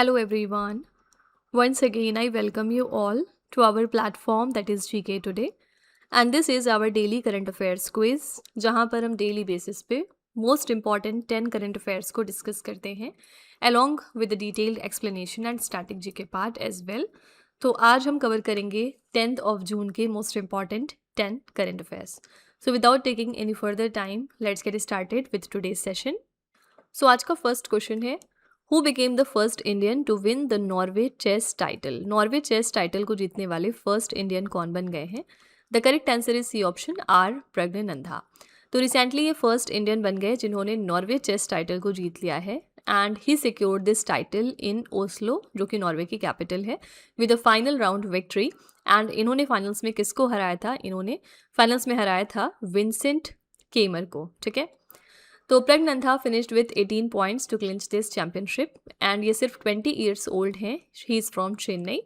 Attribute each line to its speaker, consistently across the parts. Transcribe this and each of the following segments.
Speaker 1: Hello everyone. Once again, I welcome you all to our platform that is GK Today. And this is our daily current affairs quiz, जहाँ पर हम daily basis पे most important 10 current affairs को discuss करते हैं along with the detailed explanation and static GK part as well. तो आज हम कवर करेंगे 10th of June के most important 10 current affairs. So without taking any further time, let's get started with today's session. So आज का first question है, who became the first Indian to win the Norway chess title. Norway chess title को जीतने वाले first Indian कौन बन गए हैं? The correct answer is C option R, Praggnanandhaa. तो रिसेंटली ये फर्स्ट इंडियन बन गए जिन्होंने नॉर्वे चेस टाइटल को जीत लिया है and he secured this title in Oslo, जो कि नॉर्वे की कैपिटल है, with a final round victory. And इन्होंने फाइनल्स में किसको हराया था? इन्होंने फाइनल्स में हराया था विंसेंट केमर को. ठीक है, तो Praggnanandhaa finished with 18 points to clinch this championship and ये सिर्फ 20 ईयर्स ओल्ड हैं. He is from Chennai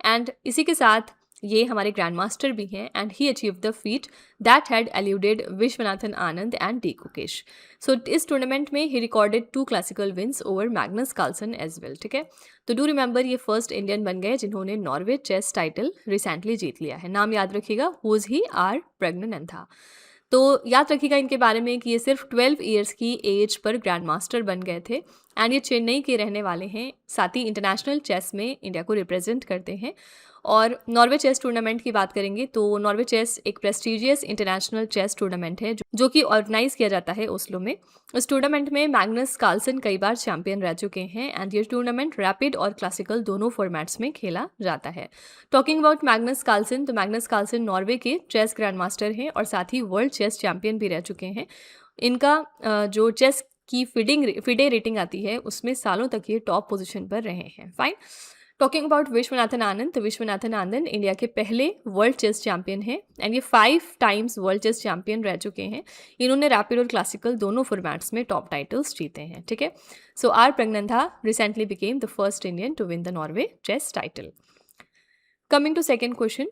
Speaker 1: and इसी के साथ ये हमारे ग्रैंड मास्टर भी हैं and he achieve the feat that had eluded Viswanathan Anand and D Gukesh. So इस टूर्नामेंट में he recorded 2 classical wins over Magnus Carlsen as well. ठीक है, तो डू रिमेंबर ये फर्स्ट इंडियन बन गए जिन्होंने नॉर्वे चेस टाइटल रिसेंटली जीत लिया है. नाम याद रखिएगा, who is he? R Praggnanandhaa. तो याद रखिएगा इनके बारे में कि ये सिर्फ 12 ईयर्स की एज पर ग्रैंड मास्टर बन गए थे एंड ये चेन्नई के रहने वाले हैं. साथ ही इंटरनेशनल चेस में इंडिया को रिप्रेजेंट करते हैं. और नॉर्वे चेस टूर्नामेंट की बात करेंगे तो नॉर्वे चेस एक प्रेस्टीजियस इंटरनेशनल चेस टूर्नामेंट है जो कि ऑर्गेनाइज किया जाता है ओस्लो में. इस टूर्नामेंट में मैग्नस कार्लसन कई बार चैंपियन रह चुके हैं एंड ये टूर्नामेंट रैपिड और क्लासिकल दोनों फॉर्मेट्स में खेला जाता है. टॉकिंग अबाउट मैग्नस कार्लसन, तो मैग्नस कार्लसन नॉर्वे के चेस ग्रैंड मास्टर हैं और साथ ही वर्ल्ड चेस चैंपियन भी रह चुके हैं. इनका जो चेस की फिडे रेटिंग आती है उसमें सालों तक ये टॉप पोजीशन पर रहे हैं. Fine. Talking about Viswanathan Anand, तो विश्वनाथन आनंद इंडिया के पहले वर्ल्ड चेस चैंपियन हैं एंड ये 5 टाइम्स वर्ल्ड चेस चैंपियन रह चुके हैं. इन्होंने रैपिड और क्लासिकल दोनों फॉर्मेट्स में टॉप टाइटल्स जीते हैं. ठीक है, so R Praggnanandhaa recently became the first Indian to win the Norway chess title. Coming to second question,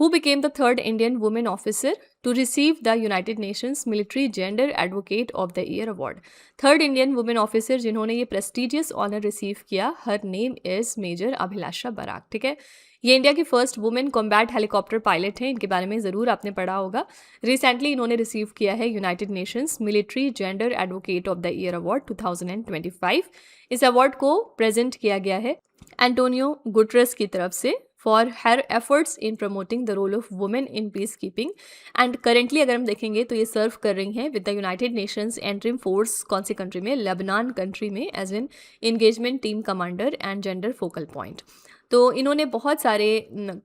Speaker 1: who became the third Indian woman officer to receive the United Nations Military Gender Advocate of the Year award? Third Indian women officer जिन्होंने ये prestigious honour receive किया, her name is Major Abhilasha Barak. ठीक है, ये India की first women combat helicopter pilot हैं. इनके बारे में ज़रूर आपने पढ़ा होगा. रिसेंटली इन्होंने रिसीव किया है United Nations military gender advocate of the year award 2025. इस अवार्ड को प्रेजेंट किया गया है एंटोनियो गुटरेस की तरफ से for her efforts in promoting the role of women in peace keeping. And currently अगर हम देखेंगे तो ये सर्व कर रही हैं with the United Nations interim force. कौन सी कंट्री में? लेबनान कंट्री में, as an engagement team commander and gender focal point. तो इन्होंने बहुत सारे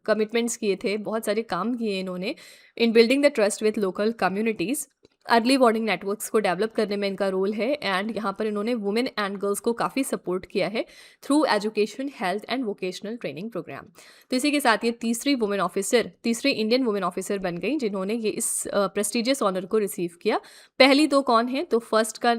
Speaker 1: कमिटमेंट्स किए थे, बहुत सारे काम किए इन्होंने इन building the trust with local communities. Early warning networks को डेवलप करने में इनका रोल है एंड यहाँ पर इन्होंने वुमेन एंड गर्ल्स को काफ़ी सपोर्ट किया है through education, health and vocational training programme. तो इसी के साथ ये तीसरी इंडियन वुमेन ऑफिसर बन गई जिन्होंने ये इस प्रेस्टिजियस ऑनर को रिसीव किया. पहली दो कौन है? तो फर्स्ट का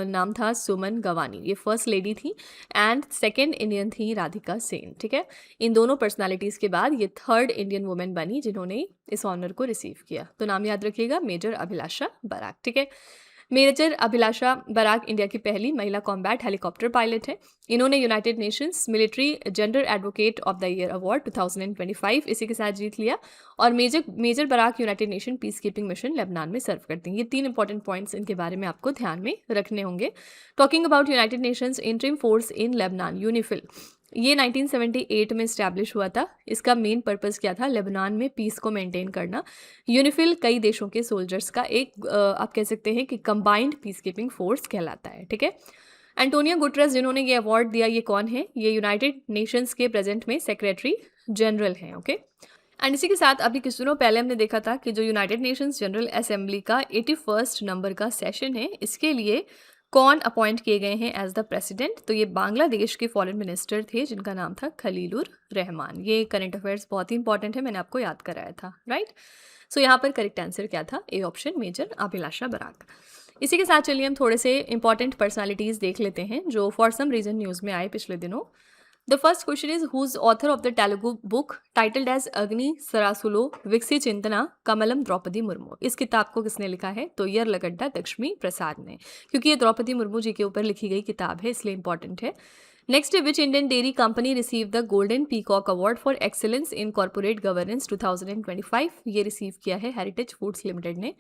Speaker 1: नाम था सुमन गवानी, ये फर्स्ट लेडी थी एंड सेकेंड इंडियन थी राधिका सेन. ठीक है, इन दोनों पर्सनैलिटीज़ के बाद ये थर्ड इंडियन वुमेन बनी जिन्होंने इस ऑनर को रिसीव किया. तो नाम याद रखिएगा, मेजर अभिलाषा बराक. ठीक है, मेजर अभिलाषा बराक इंडिया की पहली महिला कॉम्बैट हेलीकॉप्टर पायलट है. इन्होंने United Nations military gender advocate of the year award 2025 इसी के साथ जीत लिया. और Major Barak United Nation peacekeeping mission Lebanon में सर्व करती हैं. ये 3 इंपॉर्टेंट पॉइंट्स इनके बारे में आपको ध्यान में रखने होंगे. Talking about United Nations interim force in Lebanon, UNIFIL, ये 1978 में इस्टेब्लिश हुआ था. इसका मेन पर्पस क्या था? लेबनान में पीस को मेंटेन करना. यूनिफिल कई देशों के सोल्जर्स का एक आप कह सकते हैं कि कंबाइंड पीस कीपिंग फोर्स कहलाता है. ठीक है, एंटोनियो गुटरेस जिन्होंने ये अवार्ड दिया, ये कौन है? ये यूनाइटेड नेशंस के प्रेजेंट में सेक्रेटरी जनरल हैं. ओके, एंड इसी के साथ अभी कुछ दिनों पहले हमने देखा था कि जो यूनाइटेड नेशंस जनरल असेंबली का 81st नंबर का सेशन है, इसके लिए कौन अपॉइंट किए गए हैं एज द प्रेसिडेंट? तो ये बांग्लादेश के फॉरेन मिनिस्टर थे जिनका नाम था खलीलुर रहमान. ये करंट अफेयर्स बहुत ही इंपॉर्टेंट है, मैंने आपको याद कराया था. राइट, सो यहाँ पर करेक्ट आंसर क्या था? A option, Major Abhilasha Barak. इसी के साथ चलिए हम थोड़े से इंपॉर्टेंट पर्सनालिटीज़ देख लेते हैं जो फॉर सम रीज़न न्यूज़ में आए पिछले दिनों. The first question is whose author of the Telugu book titled as Agni Sarasulo विकसी चिंतना Kamalam Draupadi Murmu. इस किताब को किसने लिखा है? तो यरलगड्डा लक्ष्मी प्रसाद ने, क्योंकि ये द्रौपदी मुर्मू जी के ऊपर लिखी गई किताब है इसलिए इंपॉर्टेंट है. नेक्स्ट है which Indian dairy company receive the golden peacock award for excellence in corporate governance 2025। ये रिसीव किया है हेरिटेज फूड्स लिमिटेड ने।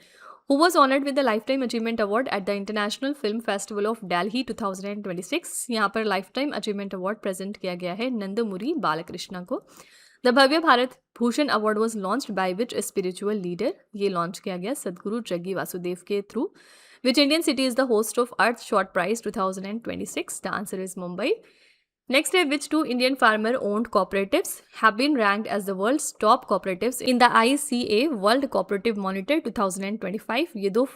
Speaker 1: Who was honoured with the life time achievement award at the international film festival of Delhi 2026। यहाँ पर life time achievement award present किया गया है नंदमुरी बालकृष्णा को। The Bhavya Bharat Bhushan award was launched by which spiritual leader. ये launch किया गया सदगुरु जग्गी वासुदेव के through. Which Indian city is the host of Earth Short Prize 2026? The answer is Mumbai. Next है which two Indian farmer-owned cooperatives have been ranked as the world's top cooperatives in the ICA World Cooperative Monitor 2025? ये दो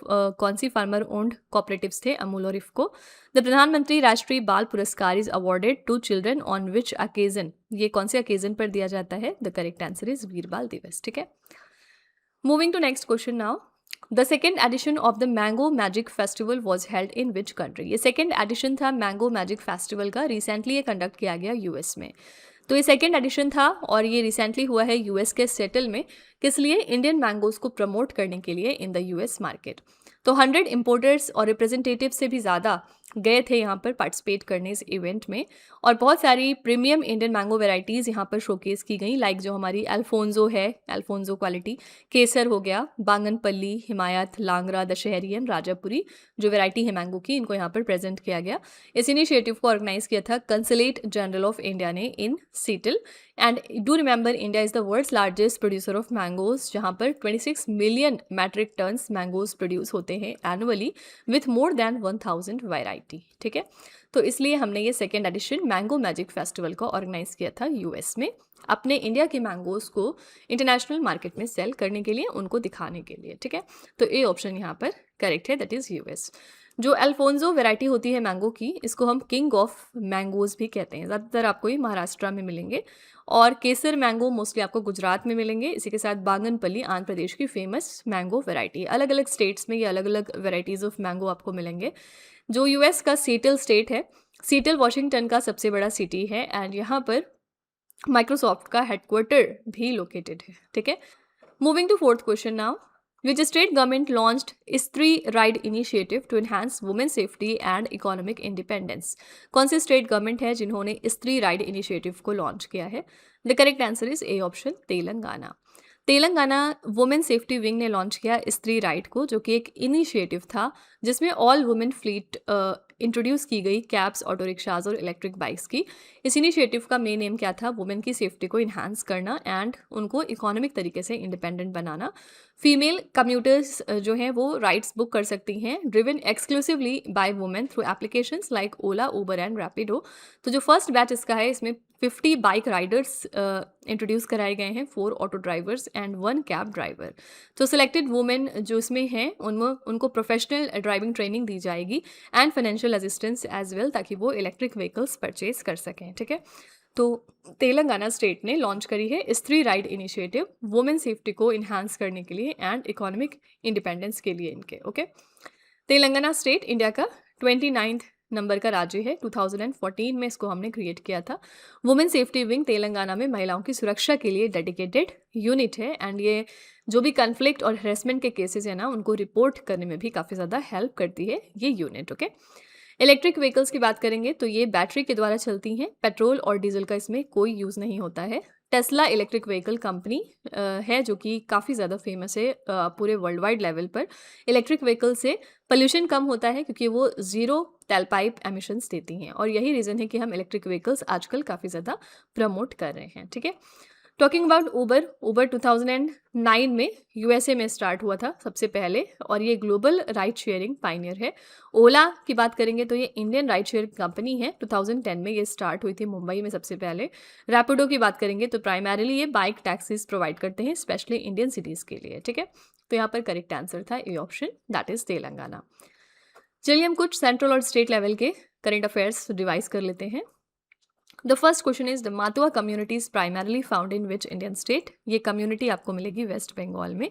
Speaker 1: कौन सी farmer-owned cooperatives थे? अमूल और IFFCO. The प्रधानमंत्री राष्ट्रीय बाल पुरस्कार is awarded to children on which occasion? ये कौन से occasion पर दिया जाता है? The correct answer is वीर बाल दिवस। ठीक है। Moving to next question now. The second edition of the Mango Magic Festival was held in which country? ये second edition था Mango Magic Festival का, recently ये conduct किया गया US में। तो ये second edition था और ये recently हुआ है US के सेटल में। किस लिए? इंडियन मैंगोज को प्रमोट करने के लिए इन द US मार्केट। तो 100 इम्पोर्टर्स और रिप्रेजेंटेटिव से भी ज़्यादा गए थे यहाँ पर पार्टिसिपेट करने इस इवेंट में। और बहुत सारी प्रीमियम इंडियन मैंगो वेराइटीज़ यहाँ पर शोकेस की गई, लाइक जो हमारी अल्फोंजो है, अल्फोंजो क्वालिटी, केसर हो गया, बांगनपल्ली, हिमायत, लांगरा, दशहरियन, राजापुरी, जो वेराइटी है मैंगो की, इनको यहाँ पर प्रेजेंट किया गया। इस इनिशिएटिव को ऑर्गेनाइज किया था कंसुलेट जनरल ऑफ इंडिया ने in Seattle. And do remember India is the world's largest producer of mangoes, जहाँ पर 26 million metric tonnes mangoes produce होते हैं annually with more than 1000 variety. ठीक है, तो इसलिए हमने ये second edition mango magic festival को ऑर्गेनाइज किया था यूएस में, अपने इंडिया के मैंगोज को इंटरनेशनल मार्केट में सेल करने के लिए, उनको दिखाने के लिए। ठीक है, तो ए ऑप्शन यहाँ पर करेक्ट है, दैट इज़ यूएस। जो अल्फोंजो वैरायटी होती है मैंगो की, इसको हम किंग ऑफ मैंगोज भी कहते हैं। ज़्यादातर आपको ये महाराष्ट्र में मिलेंगे, और केसर मैंगो मोस्टली आपको गुजरात में मिलेंगे। इसी के साथ बांगनपल्ली आंध्र प्रदेश की फेमस मैंगो वैरायटी। अलग अलग स्टेट्स में ये अलग अलग वैराइटीज़ ऑफ मैंगो आपको मिलेंगे। जो यूएस का सीटल स्टेट है, सीटल वॉशिंगटन का सबसे बड़ा सिटी है, एंड यहाँ पर माइक्रोसॉफ्ट का हेडक्वार्टर भी लोकेटेड है। ठीक है, moving to fourth question now. Which state government launched Istri Ride initiative to enhance women's safety and economic independence? कौन सी स्टेट गवर्नमेंट है जिन्होंने इस्त्री राइड इनिशिएटिव को लॉन्च किया है? The correct answer is A option, Telangana. Telangana women safety wing ने launch किया इस्त्री राइड को, जो कि एक इनिशिएटिव था जिसमें ऑल वुमेन फ्लीट इंट्रोड्यूस की गई, कैब्स, ऑटो रिक्शाज और इलेक्ट्रिक बाइक्स की। इस इनिशिएटिव का मेन एम क्या था? वुमेन की सेफ्टी को इन्हांस करना एंड उनको इकोनॉमिक तरीके से इंडिपेंडेंट बनाना। फीमेल कम्यूटर्स जो हैं वो राइड्स बुक कर सकती हैं, driven exclusively by women through applications like Ola, Uber and Rapido. तो जो फर्स्ट बैच इसका है, इसमें 50 बाइक राइडर्स इंट्रोड्यूस कराए गए हैं, 4 auto drivers and 1 cab driver. तो सिलेक्टेड वुमेन जो इसमें हैं उनको प्रोफेशनल ड्राइविंग ट्रेनिंग दी जाएगी and financial assistance as well, ताकि वो इलेक्ट्रिक व्हीकल्स परचेज कर सकें। ठीक है, तो तेलंगाना स्टेट ने लॉन्च करी है इस्त्री राइड इनिशिएटिव वुमेन सेफ्टी को इन्हांस करने के लिए एंड इकोनॉमिक इंडिपेंडेंस के लिए इनके। ओके, तेलंगाना स्टेट इंडिया का 29th नंबर का राज्य है। 2014 में इसको हमने क्रिएट किया था। वुमेन सेफ्टी विंग तेलंगाना में महिलाओं की सुरक्षा के लिए डेडिकेटेड यूनिट है, एंड ये जो भी कन्फ्लिक्ट और हरेसमेंट के केसेस है ना, उनको रिपोर्ट करने में भी काफ़ी ज़्यादा हेल्प करती है ये यूनिट। ओके, इलेक्ट्रिक व्हीकल्स की बात करेंगे तो ये बैटरी के द्वारा चलती हैं, पेट्रोल और डीजल का इसमें कोई यूज़ नहीं होता है। टेस्ला इलेक्ट्रिक व्हीकल कंपनी है जो कि काफ़ी ज़्यादा फेमस है पूरे वर्ल्ड वाइड लेवल पर। इलेक्ट्रिक व्हीकल से पोल्यूशन कम होता है क्योंकि वो ज़ीरो टेलपाइप एमिशंस देती हैं, और यही रीज़न है कि हम इलेक्ट्रिक व्हीकल्स आजकल काफ़ी ज़्यादा प्रमोट कर रहे हैं। ठीक है, टॉकिंग अबाउट ऊबर 2009 में यूएसए में स्टार्ट हुआ था सबसे पहले, और ये ग्लोबल राइड शेयरिंग पायनियर है। ओला की बात करेंगे तो ये इंडियन राइड शेयर कंपनी है। 2010 में ये स्टार्ट हुई थी मुंबई में सबसे पहले। रैपिडो की बात करेंगे तो प्राइमरीली ये बाइक टैक्सीज प्रोवाइड करते हैं, स्पेशली इंडियन सिटीज़ के लिए। ठीक है, तो यहाँ पर करेक्ट आंसर था A option, that is Telangana. चलिए हम कुछ सेंट्रल और स्टेट लेवल के करेंट अफेयर्स रिवाइज कर लेते हैं। The first question is the Matua community is primarily found in which Indian state? ये कम्युनिटी आपको मिलेगी वेस्ट बंगाल में।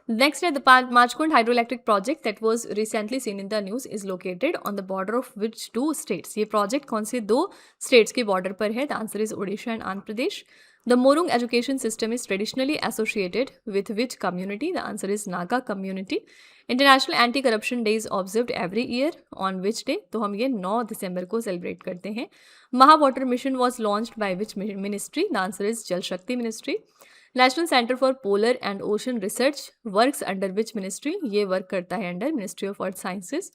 Speaker 1: नेक्स्ट है the Machkund hydro electric project that was recently seen in the news is located on the border of which 2 states? ये project कौन से 2 states के border पर है? The answer is Odisha and Andhra Pradesh. The Morung education system is traditionally associated with which community? The answer is Naga community. International Anti-Corruption Day is observed every year on which day? तो हम ये 9 दिसंबर को celebrate करते हैं. Maha Water Mission was launched by which ministry? The answer is Jal Shakti Ministry. National Center for Polar and Ocean Research works under which ministry? ये work करता है under Ministry of Earth Sciences.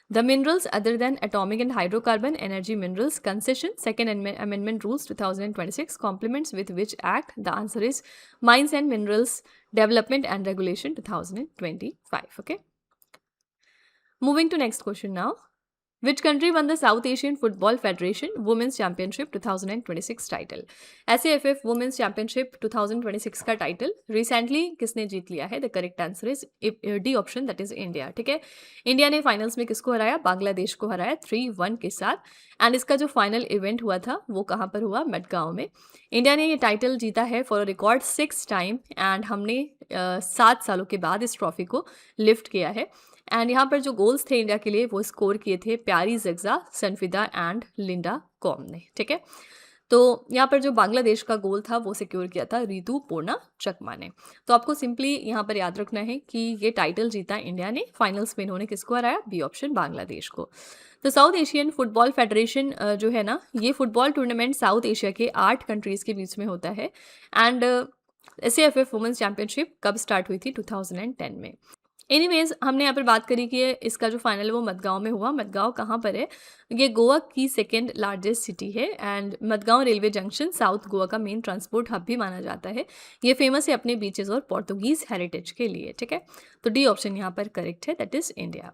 Speaker 1: The minerals other than atomic and hydrocarbon energy minerals concession second amendment rules 2026 complements with which act? The answer is Mines and Minerals Development and Regulation 2025. Okay. Moving to next question now. Which country won the South Asian Football Federation Women's Championship 2026 title? SAFF Women's Championship 2026 का title recently किसने जीत लिया है? The correct answer is D option, that is India. ठीक है, India ने finals में किसको हराया? बांग्लादेश को हराया 3-1 के साथ. एंड इसका जो फाइनल इवेंट हुआ था वो कहाँ पर हुआ? मडगांव में. इंडिया ने ये टाइटल जीता है for a record 6 time and हमने 7 सालों के बाद इस ट्रॉफी को लिफ्ट किया है. एंड यहाँ पर जो गोल्स थे इंडिया के लिए वो स्कोर किए थे प्यारी जग्जा, सनफिदा एंड लिंडा कॉम ने. ठीक है, तो यहाँ पर जो बांग्लादेश का गोल था वो सिक्योर किया था रितु पूर्णा चकमा ने. तो आपको सिंपली यहाँ पर याद रखना है कि ये टाइटल जीता इंडिया ने. फाइनल्स में इन्होंने किसको हराया? बी ऑप्शन, बांग्लादेश को. तो साउथ एशियन फुटबॉल फेडरेशन जो है ना, ये फुटबॉल टूर्नामेंट साउथ एशिया के 8 कंट्रीज़ के बीच में होता है. एंड SAFF वुमेंस चैम्पियनशिप कब स्टार्ट हुई थी? 2010 में. एनीवेज, हमने यहाँ पर बात करी कि इसका जो फाइनल है वो मडगांव में हुआ. मडगांव कहाँ पर है? ये गोवा की सेकेंड लार्जेस्ट सिटी है and Madgaon railway junction south Goa का मेन ट्रांसपोर्ट हब भी माना जाता है. ये फेमस है अपने बीचेस और पोर्तुगीज हेरिटेज के लिए. ठीक है, तो डी ऑप्शन यहाँ पर करेक्ट है, that is India.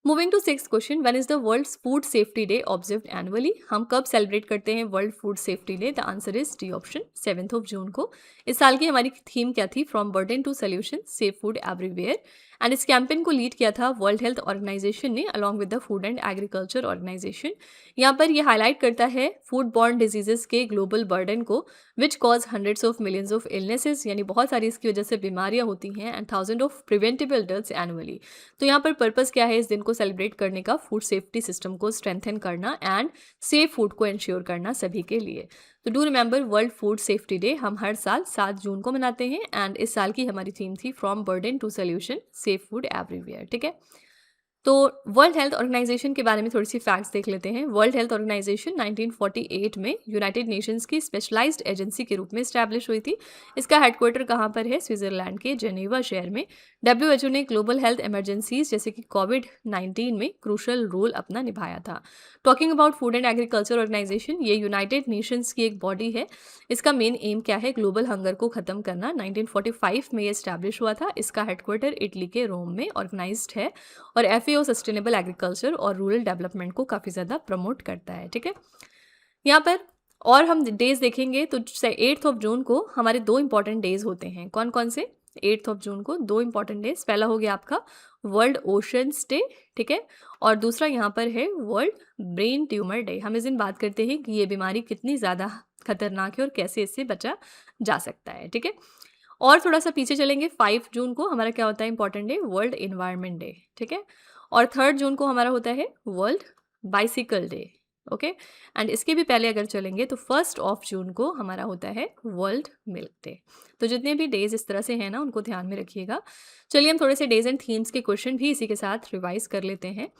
Speaker 1: Moving to 6th question. When is the world food safety day observed annually? हम कब सेलिब्रेट करते हैं world food safety day? The answer is D option, 7th of June को. इस साल की हमारी थीम क्या थी? From burden to solution, safe food everywhere. And इस कैंपेन को लीड किया था वर्ल्ड हेल्थ ऑर्गेनाइजेशन ने along with the food and agriculture organization. यहाँ पर ये हाईलाइट करता है फूड बॉर्न डिजीजेस के ग्लोबल बर्डन को which cause hundreds of millions of illnesses, यानी बहुत सारी इसकी वजह से बीमारियाँ होती हैं and 1000 of preventable deaths annually. तो यहाँ पर पर्पस क्या है इस दिन को सेलिब्रेट करने का? फूड सेफ्टी सिस्टम को स्ट्रेंथन करना एंड सेफ फूड को इंश्योर करना सभी के लिए. तो do remember world food safety day हम हर साल 7 जून को मनाते हैं एंड इस साल की हमारी थीम थी from burden to solution, safe food everywhere. ठीक है, तो वर्ल्ड हेल्थ ऑर्गेनाइजेशन के बारे में थोड़ी सी फैक्ट्स देख लेते हैं. वर्ल्ड हेल्थ ऑर्गेनाइजेशन 1948 में यूनाइटेड नेशंस की स्पेशलाइज्ड एजेंसी के रूप में इस्टेब्लिश हुई थी. इसका हेडक्वार्टर कहाँ पर है? स्विट्जरलैंड के जेनेवा शहर में. WHO ने ग्लोबल हेल्थ इमरजेंसीज जैसे कि कोविड-19 में क्रूशल रोल अपना निभाया था. Talking about food and agriculture organization, ये यूनाइटेड नेशंस की एक बॉडी है. इसका मेन एम क्या है? ग्लोबल हंगर को खत्म करना. 1945 में ये इस्टेब्लिश हुआ था. इसका हेडक्वार्टर इटली के रोम में ऑर्गेनाइज्ड है और FAO सस्टेनेबल एग्रीकल्चर और रूरल डेवलपमेंट को काफ़ी ज़्यादा प्रमोट करता है. ठीक है, यहाँ पर और हम डेज देखेंगे तो 8th of June को हमारे 2 इंपॉर्टेंट डेज होते हैं. कौन कौन से? 8th of June को 2 इंपॉर्टेंट डेज. पहला हो गया आपका वर्ल्ड ओशंस डे. ठीक है, और दूसरा यहाँ पर है वर्ल्ड ब्रेन ट्यूमर डे. हम इस दिन बात करते हैं कि ये बीमारी कितनी ज़्यादा खतरनाक है और कैसे इससे बचा जा सकता है. ठीक है, और थोड़ा सा पीछे चलेंगे. 5 जून को हमारा क्या होता है important day? World environment day. ठीक है, और 3rd जून को हमारा होता है world bicycle day. Okay, and इसके भी पहले अगर चलेंगे तो 1st of June को हमारा होता है वर्ल्ड मिल्क डे. तो जितने भी डेज इस तरह से हैं ना उनको ध्यान में रखिएगा. चलिए हम थोड़े से डेज एंड थीम्स के क्वेश्चन भी इसी के साथ रिवाइज कर लेते हैं.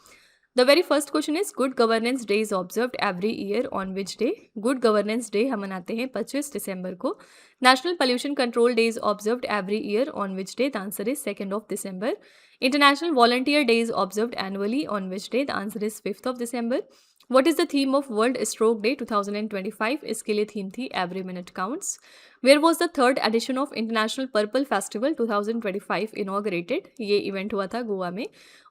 Speaker 1: The very first question is good governance day is observed every year on which day? Good governance day हम मनाते हैं 25 दिसंबर को. National pollution control day is observed every year on which day? The answer is 2nd of December. International volunteer day is observed annually on which day? The answer is 5th of December. What is the theme of World Stroke Day 2025? इसके लिए theme थी Every Minute Counts. Where was the 3rd edition of International Purple Festival 2025 inaugurated? ये event हुआ था गोवा में.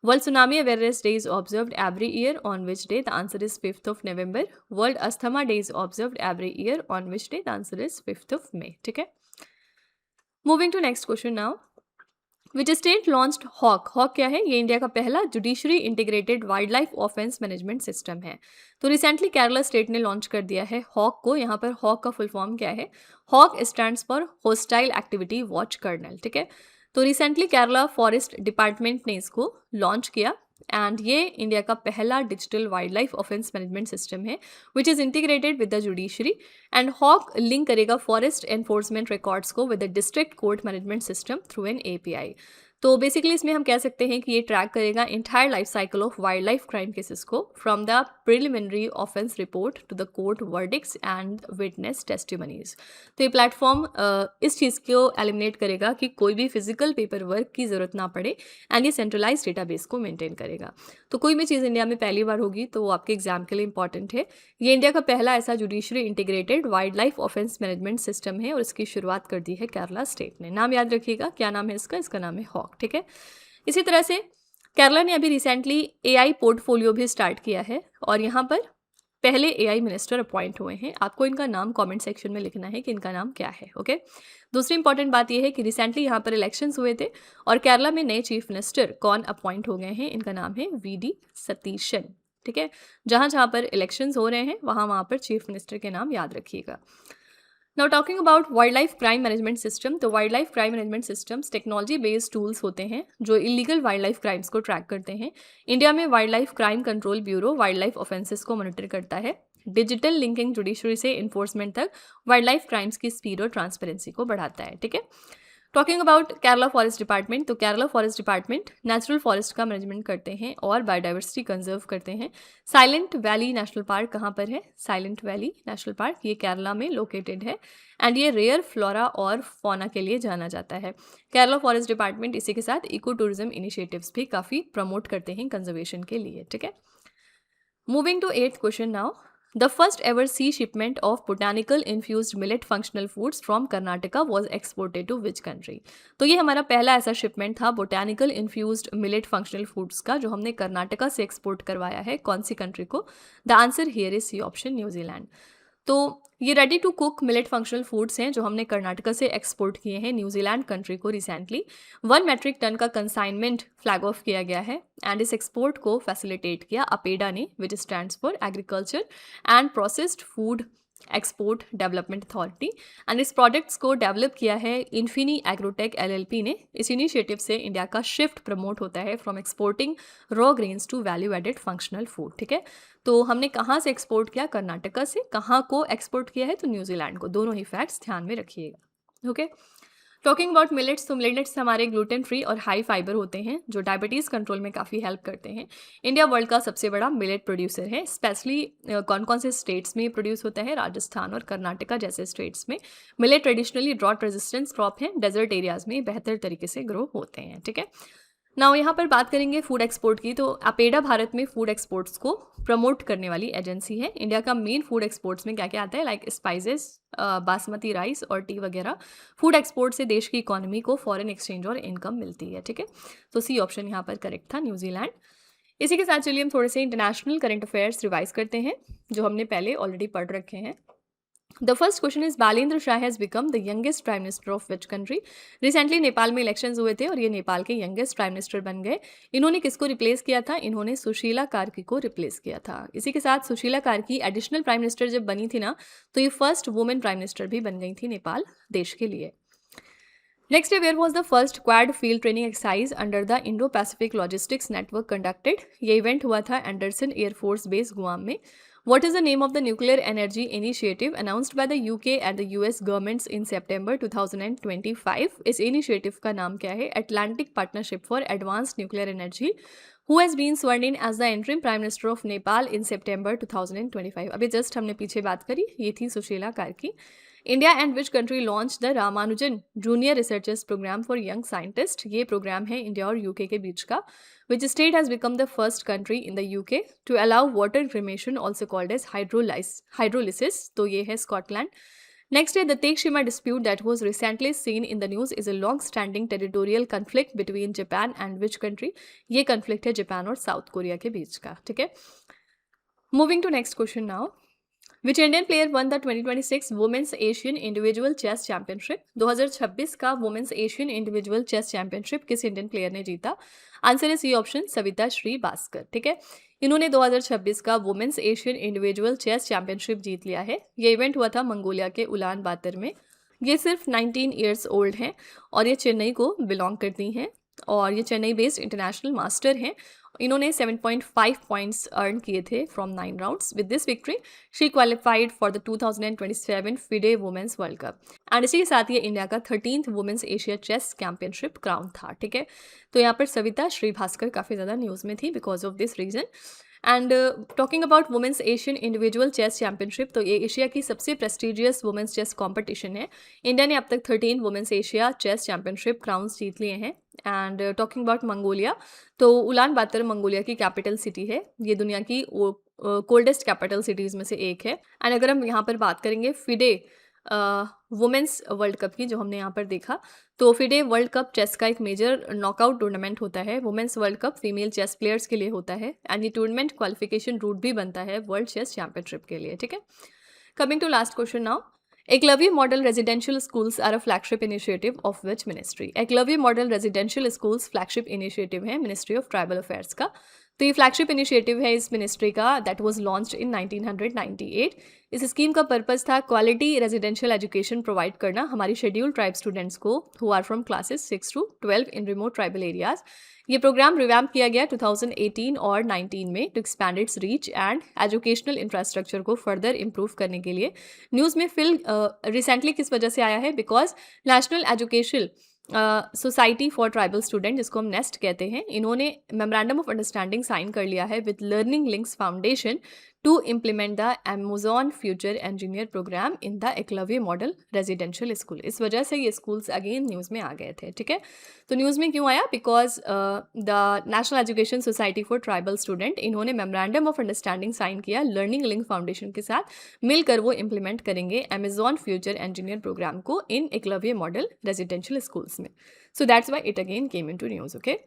Speaker 1: World Tsunami Awareness Day is observed every year on which day? The answer is 5th of November. World Asthma Day is observed every year on which day? The answer is 5th of May. ठीक है, Moving to next question now. Which state launched हॉक? हॉक क्या है? ये India का पहला judiciary integrated wild life offence management system है. तो रिसेंटली केरला स्टेट ने लॉन्च कर दिया है हॉक को. यहाँ पर हॉक का फुल फॉर्म क्या है? हॉक stands for hostile activity watch kernel. ठीक है, तो रिसेंटली केरला फॉरेस्ट डिपार्टमेंट ने इसको लॉन्च किया एंड ये इंडिया का पहला digital wild life offence management system है which is integrated with the judiciary. And हॉक लिंक करेगा फॉरेस्ट एनफोर्समेंट रिकॉर्ड्स को with the district court management system through an API। तो बेसिकली इसमें हम कह सकते हैं कि ये ट्रैक करेगा entire life cycle of wild life crime cases को from the preliminary offence report to the court verdicts and witness testimonies. तो ये प्लेटफॉर्म इस चीज़ को एलिमिनेट करेगा कि कोई भी फिजिकल पेपर वर्क की ज़रूरत ना पड़े एंड ये सेंट्रलाइज डेटाबेस को मेंटेन करेगा। तो कोई भी चीज़ इंडिया में पहली बार होगी तो वो आपके एग्जाम के लिए इंपॉर्टेंट है। ये इंडिया का पहला ऐसा judiciary integrated wild life offence management system है और इसकी शुरुआत कर दी है केरला स्टेट ने। नाम याद रखिएगा, क्या नाम है इसका नाम है हॉक। ठीक है, इसी तरह से केरला ने अभी रिसेंटली AI पोर्टफोलियो भी स्टार्ट किया है और यहाँ पर पहले AI मिनिस्टर अपॉइंट हुए हैं। आपको इनका नाम कमेंट सेक्शन में लिखना है कि इनका नाम क्या है। ओके, दूसरी इंपॉर्टेंट बात यह है कि रिसेंटली यहाँ पर इलेक्शंस हुए थे और केरला में नए चीफ मिनिस्टर कौन अपॉइंट हो गए हैं, इनका नाम है VD सतीशन। ठीक है, जहाँ जहाँ पर इलेक्शंस हो रहे हैं वहाँ पर चीफ मिनिस्टर के नाम याद रखिएगा। Now talking about wild life crime management system, तो wild life crime management systems technology based tools होते हैं जो इलीगल वाइल्ड लाइफ क्राइम्स को ट्रैक करते हैं। इंडिया में wild life crime control bureau wild life offences को मॉनिटर करता है। डिजिटल लिंकिंग जुडिशरी से इन्फोर्समेंट तक वाइल्ड लाइफ क्राइम्स की स्पीड और ट्रांसपेरेंसी को बढ़ाता है। ठीक है, talking about Kerala forest department, तो Kerala forest department natural forest का मैनेजमेंट करते हैं और बायोडाइवर्सिटी कंजर्व करते हैं। साइलेंट वैली नेशनल पार्क कहाँ पर है? साइलेंट वैली नेशनल पार्क ये केरला में लोकेटेड है एंड ये रेयर फ्लोरा और फौना के लिए जाना जाता है। केरला फॉरेस्ट डिपार्टमेंट इसी के साथ इको टूरिज्म इनिशिएटिव्स भी काफ़ी प्रमोट करते हैं कंजर्वेशन के लिए। ठीक है, moving to 8th question now. The first ever sea shipment of botanical infused millet functional foods from Karnataka was exported to which country? तो ये हमारा पहला ऐसा शिपमेंट था botanical infused millet functional foods का जो हमने कर्नाटका से एक्सपोर्ट करवाया है। कौन सी कंट्री को? The answer here is C option, New Zealand. तो ये ready to cook millet functional foods हैं जो हमने कर्नाटका से एक्सपोर्ट किए हैं न्यूजीलैंड कंट्री को रिसेंटली। 1 मेट्रिक टन का कंसाइनमेंट फ्लैग ऑफ किया गया है एंड इस एक्सपोर्ट को फैसिलिटेट किया अपेडा ने, विच stands for agriculture and processed food export development authority. And इस प्रोडक्ट्स को डेवलप किया है इन्फिनी एग्रोटेक LLP ने। इस इनिशिएटिव से इंडिया का शिफ्ट प्रमोट होता है from exporting raw grains to value added functional food. ठीक है, तो हमने कहाँ से एक्सपोर्ट किया? कर्नाटका से। कहाँ को एक्सपोर्ट किया है? तो न्यूजीलैंड को। दोनों ही फैक्ट्स ध्यान में रखिएगा। ओके, टॉकिंग अबाउट मिलेट्स, तो मिलेट्स हमारे ग्लूटेन फ्री और हाई फाइबर होते हैं जो डायबिटीज़ कंट्रोल में काफ़ी हेल्प करते हैं। इंडिया वर्ल्ड का सबसे बड़ा मिलेट प्रोड्यूसर है। स्पेशली कौन कौन से स्टेट्स में प्रोड्यूस होता है? राजस्थान और कर्नाटका जैसे स्टेट्स में। Millet traditionally drought resistance crop है, डेजर्ट एरियाज में बेहतर तरीके से ग्रो होते हैं। ठीक है, नाउ यहाँ पर बात करेंगे फूड एक्सपोर्ट की। तो अपेडा भारत में फूड एक्सपोर्ट्स को प्रमोट करने वाली एजेंसी है। इंडिया का मेन फूड एक्सपोर्ट्स में क्या क्या आता है? लाइक स्पाइसेस, बासमती राइस और टी वगैरह। फूड एक्सपोर्ट से देश की इकोनॉमी को फॉरेन एक्सचेंज और इनकम मिलती है। ठीक है, तो सी ऑप्शन यहाँ पर करेक्ट था, न्यूजीलैंड। इसी के साथ चलिए हम थोड़े से इंटरनेशनल करंट अफेयर्स रिवाइज करते हैं जो हमने पहले ऑलरेडी पढ़ रखे हैं। The first question is Balendra Shah has become the youngest prime minister of which country? Recently Nepal में इलेक्शंस हुए थे और ये नेपाल के यंगेस्ट प्राइम मिनिस्टर बन गए। इन्होंने किसको रिप्लेस किया था? इन्होंने सुशीला कार्की को रिप्लेस किया था। इसी के साथ Sushila Karki additional prime minister जब बनी थी ना, तो ये फर्स्ट वुमेन प्राइम मिनिस्टर भी बन गई थी नेपाल देश के लिए। Next, where was the first Quad field training exercise under the Indo Pacific logistics network conducted? ये इवेंट हुआ था एंडरसन एयरफोर्स बेस गुआम में। What is the name of the nuclear energy initiative announced by the UK and the US governments in September 2025? इस initiative का नाम क्या है? Atlantic Partnership for Advanced Nuclear Energy, who has been sworn in as the interim Prime Minister of Nepal in September 2025. अभी just हमने पीछे बात करी, ये थी Sushila Karki. India and which country launch the Ramanujan junior researchers programme for young scientist? ये programme है India और यूके के बीच का। Which state has become the first country in the UK to allow water cremation also called as hydrolysis? तो ये है Scotland. Next है the Teak-Shima dispute that was recently seen in the news is a long-standing territorial conflict between Japan and which country? ये conflict है Japan और South Korea के बीच का। ठीक है, moving to next question now. Which Indian player won the 2026 Women's Asian Individual Chess Championship? 2026 का Women's Asian Individual Chess Championship किस इंडियन प्लेयर ने जीता? आंसर है सी ऑप्शन, सविता श्री भास्कर। ठीक है, इन्होंने 2026 का women's Asian individual chess championship जीत लिया है। ये इवेंट हुआ था मंगोलिया के उलान बातर में। ये सिर्फ 19 ईयर्स ओल्ड हैं और ये चेन्नई को बिलोंग करती हैं और ये चेन्नई बेस्ड इंटरनेशनल मास्टर हैं इन्होंने 7.5 पॉइंट्स अर्न किए थे from 9 rounds. With this victory she qualified for the 2027 FIDE women's world cup. And इसी के साथ ये इंडिया का 13th women's Asia chess championship crown था. ठीक है, तो यहाँ पर सविता श्रीभास्कर काफ़ी ज़्यादा न्यूज़ में थी because of this reason. And talking about women's Asian individual chess championship, तो ये एशिया की सबसे प्रेस्टिजियस वुमेन्स चेस कॉम्पिटिशन है. इंडिया ने अब तक 13 women's Asia chess championship crowns जीत लिए हैं. एंड टॉकिंग अबाउट मंगोलिया, तो उलान बातर मंगोलिया की कैपिटल सिटी है. ये दुनिया की कोल्डेस्ट कैपिटल सिटीज़ में से एक है. एंड अगर हम यहाँ पर बात करेंगे फिडे वुमेन्स वर्ल्ड कप की, जो हमने यहाँ पर देखा, तो फिडे वर्ल्ड कप चेस का एक मेजर नॉकआउट टूर्नामेंट होता है. Women's world cup female chess players के लिए होता है एंड ये टूर्नामेंट क्वालिफिकेशन रूट भी बनता है वर्ल्ड चेस चैंपियनशिप के लिए. ठीक है, coming to last question now. Eklavya model residential schools are a flagship initiative of which ministry. Eklavya model residential schools flagship initiative है मिनिस्ट्री ऑफ ट्राइबल अफेयर्स का. तो ये फ्लैगशिप इनिशिएटिव है इस मिनिस्ट्री का, दैट वाज लॉन्च्ड इन 1998. इस scheme का purpose था क्वालिटी रेजिडेंशियल एजुकेशन प्रोवाइड करना हमारी शेड्यूल्ड ट्राइब स्टूडेंट्स को who are from classes 6 to 12 in remote tribal areas. ये प्रोग्राम रिवैम्प किया गया 2018 और 19 में to expand its reach and educational infrastructure को फर्दर इंप्रूव करने के लिए. न्यूज़ में फिल रिसेंटली किस वजह से आया है, because national education society for tribal student, जिसको हम नेस्ट कहते हैं, इन्होंने मेमोरेंडम ऑफ अंडरस्टैंडिंग साइन कर लिया है with learning links foundation to implement the Amazon future engineer programme in the Eklavya model residential school. इस वजह से ये स्कूल्स अगेन न्यूज़ में आ गए थे. ठीक है, तो न्यूज़ में क्यों आया, because the national education society for tribal student, इन्होंने मेमोरेंडम ऑफ अंडरस्टैंडिंग साइन किया लर्निंग लिंक फाउंडेशन के साथ मिलकर. वो इम्प्लीमेंट करेंगे अमेजॉन फ्यूचर इंजीनियर प्रोग्राम को in Eklavya model residential schools में. So that's why it again came into news. Okay,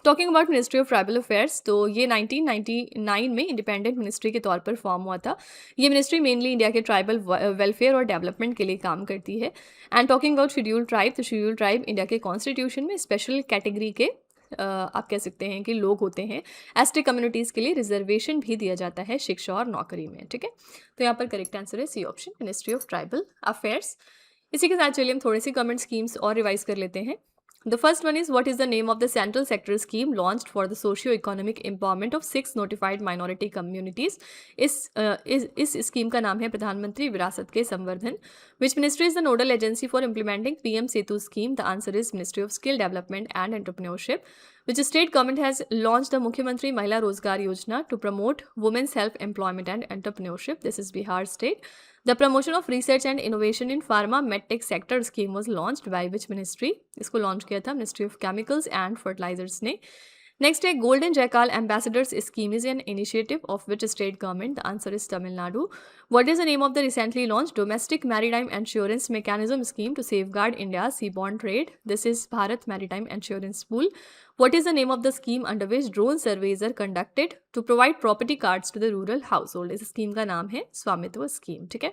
Speaker 1: talking about ministry of tribal affairs, तो ये 1999 में इंडिपेंडेंट मिनिस्ट्री के तौर पर फॉर्म हुआ था. ये मिनिस्ट्री मेनली इंडिया के ट्राइबल वेलफेयर और डेवलपमेंट के लिए काम करती है. And talking about scheduled tribe, तो शेड्यूल्ड ट्राइब इंडिया के कॉन्स्टिट्यूशन में स्पेशल कैटेगरी के आप कह सकते हैं कि लोग होते हैं. एसटी कम्युनिटीज़ के लिए रिजर्वेशन भी दिया जाता है शिक्षा और नौकरी में. ठीक है, तो यहाँ पर करेक्ट आंसर है C option, ministry of tribal affairs. इसी के साथ चलिए हम थोड़े से गवर्नमेंट स्कीम्स और रिवाइज कर लेते हैं. The first one is, what is the name of the central sector scheme launched for the socio-economic empowerment of 6 notified minority communities? इस स्कीम का नाम है प्रधानमंत्री विरासत के संवर्धन. Which ministry is the nodal agency for implementing PM Setu scheme? The answer is Ministry of Skill Development and Entrepreneurship. Which state government has launched the Mukhyamantri Mahila Rozgar Yojana to promote women's self-employment and entrepreneurship? This is Bihar state. The promotion of research and innovation in pharma medtech sector scheme was launched by which ministry? इसको launch किया था ministry of chemicals and fertilisers ने. Next है golden jackal ambassadors scheme is an initiative of which state government? The answer is Tamil Nadu. What is the name of the recently launch domestic maritime insurance mechanism scheme to safeguard India seaborne trade? This is Bharat maritime insurance pool. What is the name of the scheme under which drone surveys are conducted to provide property cards to the rural household? इस scheme का नाम है स्वामित्व scheme. ठीक है,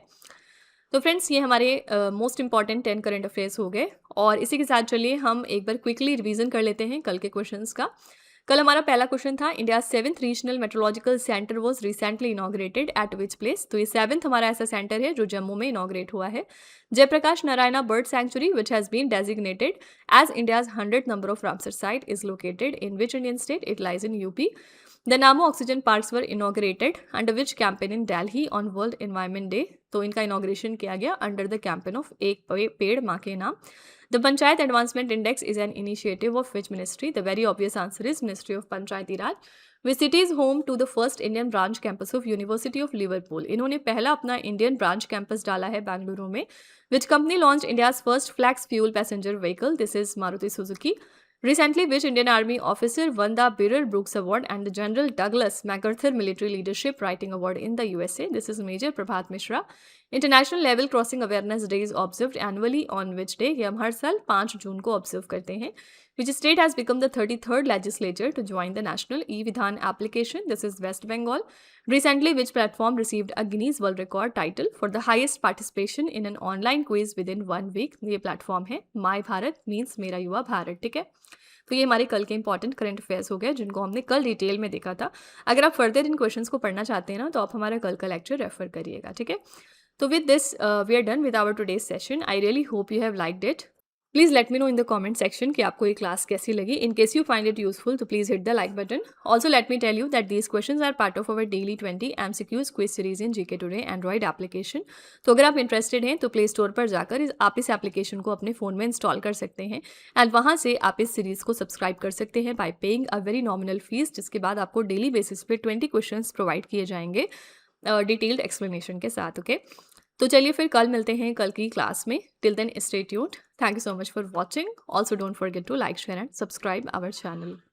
Speaker 1: तो friends ये हमारे मोस्ट इंपॉर्टेंट 10 करंट अफेयर्स हो गए. और इसी के साथ चलिए हम एक बार क्विकली रिवीजन कर लेते हैं कल के क्वेश्चंस का. कल हमारा पहला क्वेश्चन था, India 7th regional meteorological centre was recently inaugurated at which place? तो ये 7th हमारा ऐसा सेंटर है जो जम्मू में इनॉग्रेट हुआ है. Jayaprakash Narayana bird sanctuary which has been designated as India's 100th number of Ramsar site is located in which Indian state? It lies in UP. The Namo oxygen parks were inaugurated under which campaign in Delhi on World Environment Day? तो इनका inauguration किया गया under the campaign of एक पेड़ माँ के नाम. The panchayat advancement index is an initiative of which ministry? The very obvious answer is ministry of Panchayati Raj. Which city is home to the first Indian branch campus of university of Liverpool? इन्होंने पहला अपना Indian branch campus डाला है बेंगलुरु में. Which company launch India's first flex fuel passenger vehicle? This is Maruti Suzuki. Recently, which Indian Army officer won the Beryl Brooks Award and the General Douglas MacArthur Military Leadership Writing Award in the USA? This is Major Prabhat Mishra. International Level Crossing Awareness Day is observed annually on which day? ये हम हर साल 5 जून को observe करते हैं. Which state has become the 33rd legislature to join the national e-Vidhan application? This is West Bengal. Recently, which platform received a Guinness World Record title for the highest participation in an online quiz within 1 week? ये platform है माई Bharat means मेरा युवा भारत. ठीक है, तो ये हमारे कल के इंपॉर्टेंट करंट अफेयर्स हो गए जिनको हमने कल डिटेल में देखा था. अगर आप फर्दर इन क्वेश्चंस को पढ़ना चाहते हैं ना, तो आप हमारा कल का लेक्चर रेफर करिएगा. ठीक है, तो with this we are done with our today's session. I really hope you have liked it. Please let me know in the comment section कि आपको ये क्लास कैसी लगी. In case you find it useful तो please hit the like button. Also let me tell you that these questions are part of our daily 20 MCQs quiz series in GK Today android application. तो अगर आप interested हैं तो play store पर जाकर आप इस एप्लीकेशन को अपने फ़ोन में इंस्टॉल कर सकते हैं एंड वहाँ से आप इस सीरीज़ को सब्सक्राइब कर सकते हैं bye paying a very nominal fees, जिसके बाद आपको डेली बेसिस पे 20 क्वेश्चंस प्रोवाइड किए जाएंगे डिटेल्ड एक्सप्लेनेशन के साथ. ओके, तो चलिए फिर कल मिलते हैं कल की क्लास में. Till then stay tuned. Thank you so much for watching. Also don't forget to like, share and subscribe our channel.